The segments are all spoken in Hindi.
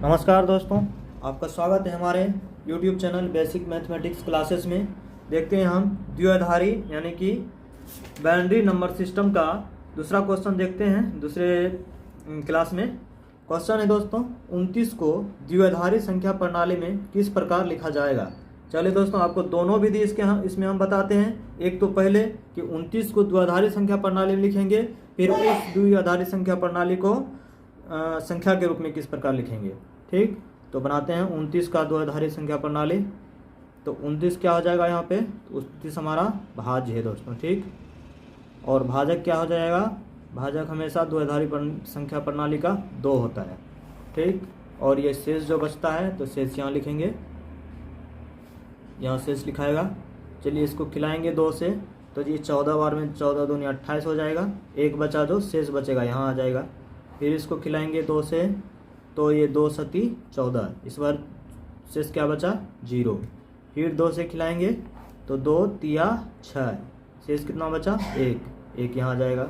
नमस्कार दोस्तों, आपका स्वागत है हमारे YouTube channel basic mathematics classes में। देखते हैं हम द्विआधारी यानी कि बाइनरी नंबर सिस्टम का दूसरा क्वेश्चन देखते हैं दूसरे क्लास में। क्वेश्चन है दोस्तों 29 को द्विआधारी संख्या प्रणाली में किस प्रकार लिखा जाएगा। चलिए दोस्तों, आपको दोनों विधि इसमें हम बताते हैं। एक तो पहले कि 29 को द्विआधारी संख्या प्रणाली में लिखेंगे, फिर उस द्विआधारी संख्या प्रणाली को संख्या के रूप में किस प्रकार लिखेंगे। ठीक, तो बनाते हैं 29 का द्विआधारी संख्या प्रणाली। तो 29 क्या हो जाएगा यहाँ पे, 29 हमारा भाज्य है दोस्तों। ठीक, और भाजक क्या हो जाएगा, भाजक हमेशा द्विआधारी संख्या प्रणाली का 2 होता है। ठीक, और ये शेष जो बचता है तो शेष यहाँ लिखेंगे, यहाँ शेष लिखाएगा। चलिए इसको खिलाएंगे 2 से, तो ये 14 बार में 14 दूनी 28 हो जाएगा। एक बचा जो शेष बचेगा यहाँ आ जाएगा। फिर इसको खिलाएंगे 2 से, तो ये 2 सती 14, इस बार शेष क्या बचा 0। फिर 2 से खिलाएंगे तो 2 तिया 6, शेष कितना बचा 1, 1 यहाँ आ जाएगा।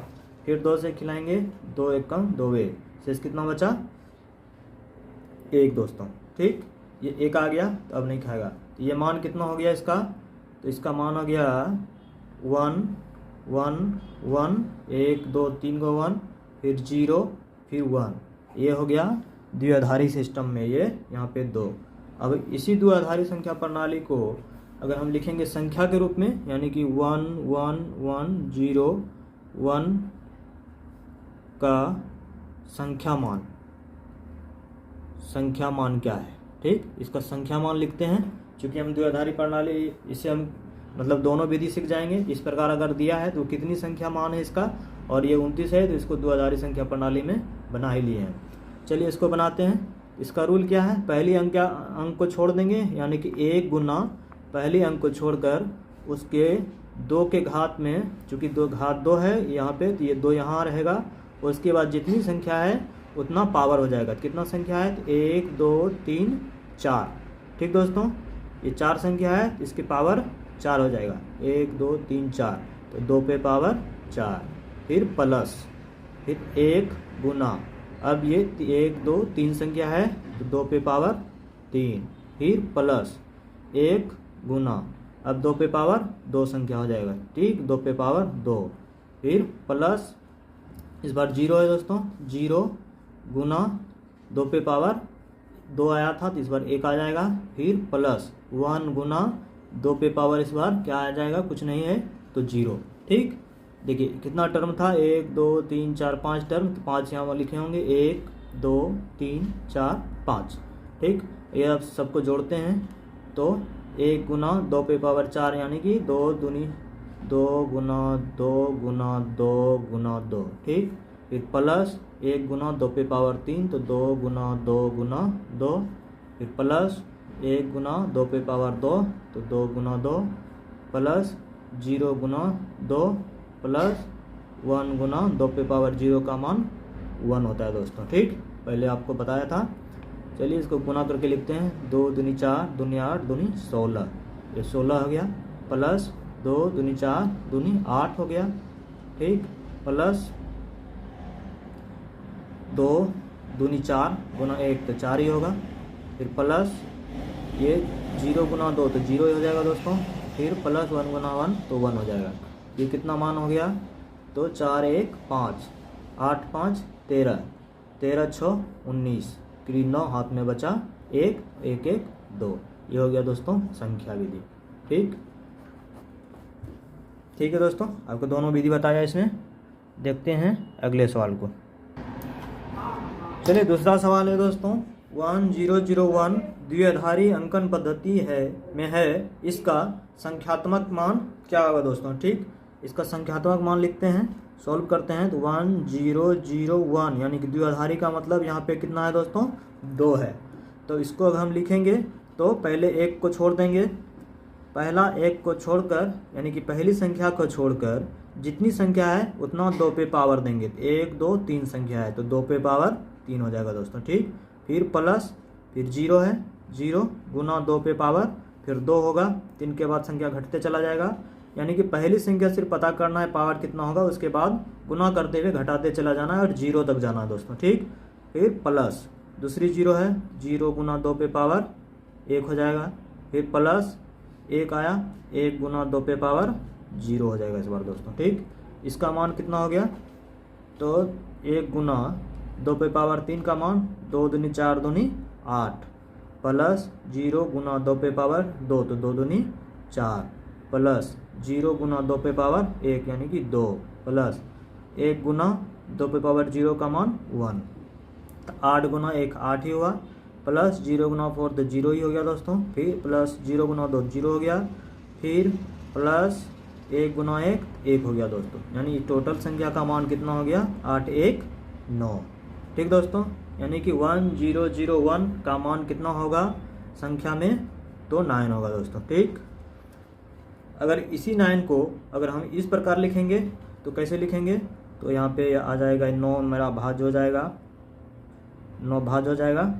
फिर 2 से खिलाएंगे 2 एकम 2 वे, शेष कितना बचा 1 दोस्तों। ठीक, ये 1 आ गया तो अब नहीं खाएगा। तो ये मान कितना हो गया इसका, तो इसका मान हो गया 1 1 1, 1 2 3 गो 1, फिर 0 फिर 1। ये हो गया द्विआधारी सिस्टम में, ये यहाँ पे 2। अब इसी द्विआधारी संख्या प्रणाली को अगर हम लिखेंगे संख्या के रूप में, यानी कि 1 1 1 0 1 का संख्या मान क्या है। ठीक, इसका संख्या मान लिखते हैं। चूँकि हम द्विआधारी प्रणाली इसे हम मतलब दोनों विधि सीख जाएंगे। इस प्रकार अगर दिया है तो कितनी संख्या मान है इसका, और ये 29 है तो इसको द्विआधारी संख्या प्रणाली में बना ही लिए हैं। चलिए इसको बनाते हैं। इसका रूल क्या है, पहली अंक को छोड़ देंगे, यानी कि 1 गुना पहली अंक को छोड़कर उसके 2 के घात में, चूँकि 2 घात 2 है यहाँ पे, तो ये 2 यहाँ रहेगा। उसके बाद जितनी संख्या है उतना पावर हो जाएगा। कितना संख्या है, तो 1 2 3 4। ठीक दोस्तों, ये 4 संख्या है, इसकी पावर 4 हो जाएगा। 1 2 3 4, तो 2 पे पावर 4, फिर प्लस, फिर 1 गुना, अब ये 1 2 3 संख्या है तो 2 पे पावर 3, फिर प्लस 1 गुना, अब 2 पे पावर 2 संख्या हो जाएगा। ठीक, 2 पे पावर 2, फिर प्लस, इस बार 0 है दोस्तों, 0 गुना 2 पे पावर 2 आया था तो इस बार 1 आ जाएगा। फिर प्लस 1 गुना 2 पे पावर इस बार क्या आ जाएगा, कुछ नहीं है तो 0। ठीक, देखिए कितना टर्म था, 1 2 3 4 5 टर्म, तो 5 यहाँ लिखे होंगे, 1 2 3 4 5। ठीक, ये अब सबको जोड़ते हैं तो 1 गुना 2 पे पावर 4, यानी कि 2 दूनी 2 गुना 2 गुना 2 गुना 2। ठीक, फिर प्लस 1 गुना 2 पे पावर 3, तो 2 गुना 2 गुना 2, फिर प्लस 1 गुना 2 पे पावर 2, तो 2 गुना 2, प्लस 0 गुना 2, प्लस 1 गुना 2 पे पावर 0 का मान 1 होता है दोस्तों। ठीक, पहले आपको बताया था। चलिए इसको गुना करके लिखते हैं। 2 दूनी 4 दूनी 8 दूनी 16, ये 16 हो गया। प्लस 2 दूनी 4 दूनी 8 हो गया। ठीक, प्लस 2 दूनी 4 गुना 1 तो 4 ही होगा। फिर प्लस ये 0 गुना 2 तो 0 ही हो जाएगा दोस्तों। फिर प्लस 1 गुना 1 तो 1 हो जाएगा। ये कितना मान हो गया, तो 4 1 5, 8 5 13, 13 6 19, फिर 9 हाथ में बचा 1 1 1 2। ये हो गया दोस्तों संख्या विधि। ठीक, ठीक है दोस्तों, आपको दोनों विधि बताया इसमें। देखते हैं अगले सवाल को। चलिए दूसरा सवाल है दोस्तों 1001 द्विआधारी अंकन पद्धति है, इसका संख्यात्मक मान क्या होगा दोस्तों। ठीक, इसका संख्यात्मक मान लिखते हैं, सॉल्व करते हैं। तो 1001 यानी कि द्विआधारी का मतलब यहाँ पे कितना है दोस्तों, 2 है। तो इसको अगर हम लिखेंगे तो पहले 1 को छोड़ देंगे, पहला 1 को छोड़कर यानी कि पहली संख्या को छोड़कर जितनी संख्या है उतना 2 पे पावर देंगे। 1 2 3 संख्या है तो 2 पे पावर 3 हो जाएगा दोस्तों। ठीक, फिर प्लस, फिर 0 है, 0 गुना 2 पे पावर, फिर 2 होगा। 3 के बाद संख्या घटते चला जाएगा, यानी कि पहली संख्या सिर्फ पता करना है पावर कितना होगा, उसके बाद गुना करते हुए घटाते चला जाना है और 0 तक जाना है दोस्तों। ठीक, फिर प्लस दूसरी जीरो है, 0 गुना 2 पे पावर 1 हो जाएगा। फिर प्लस 1 आया, 1 गुना 2 पे पावर 0 हो जाएगा इस बार दोस्तों। ठीक, इसका मान कितना हो गया, तो 1 गुना 2 पे पावर 3 का मान 2 दूनी 4 दूनी 8 प्लस 0 गुना 2 पे पावर 2 तो 2 दूनी 4 प्लस 0 गुना 2 पे पावर 1 यानी कि 2 प्लस 1 गुना 2 पे पावर 0 का मान 1, तो 8 गुना 1 8 ही हुआ, प्लस 0 गुना 4 तो 0 ही हो गया दोस्तों। फिर प्लस 0 गुना 2 0 हो गया, फिर प्लस 1 गुना 1 1 हो गया दोस्तों। यानी टोटल संख्या का मान कितना हो गया, 8 1 9। ठीक दोस्तों, यानी कि 1001 का मान कितना होगा संख्या में, तो 9 होगा दोस्तों। ठीक, अगर इसी 9 को अगर हम इस प्रकार लिखेंगे तो कैसे लिखेंगे, तो यहाँ पे आ जाएगा 9 मेरा भाज्य हो जाएगा, 9 भाज्य हो जाएगा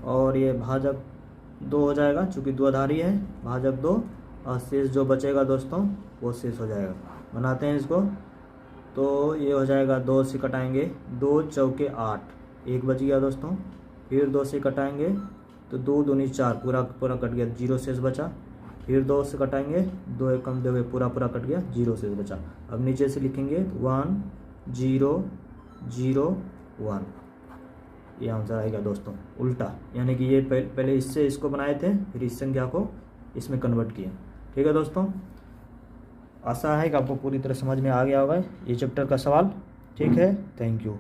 और ये भाजक 2 हो जाएगा, चूँकि द्विआधारी है, भाजक 2 और शेष जो बचेगा दोस्तों वो शेष हो जाएगा। बनाते हैं इसको, तो ये हो जाएगा 2 से कटाएंगे, 2 चौके 8 1 बच गया दोस्तों। फिर 2 से कटाएंगे तो 2 दूनी 4 पूरा पूरा कट गया, 0 शेष बचा। फिर 2 से कटाएंगे, 2 एक कम 2 पूरा पूरा कट गया, 0 शेष बचा। अब नीचे से लिखेंगे 1 0 0 1, ये आंसर आएगा दोस्तों उल्टा। यानी कि ये पहले इससे इसको बनाए थे, फिर इस संख्या को इसमें कन्वर्ट किए। ठीक है दोस्तों, आशा है कि आपको पूरी तरह समझ में आ गया होगा ये चैप्टर का सवाल। ठीक है, थैंक यू।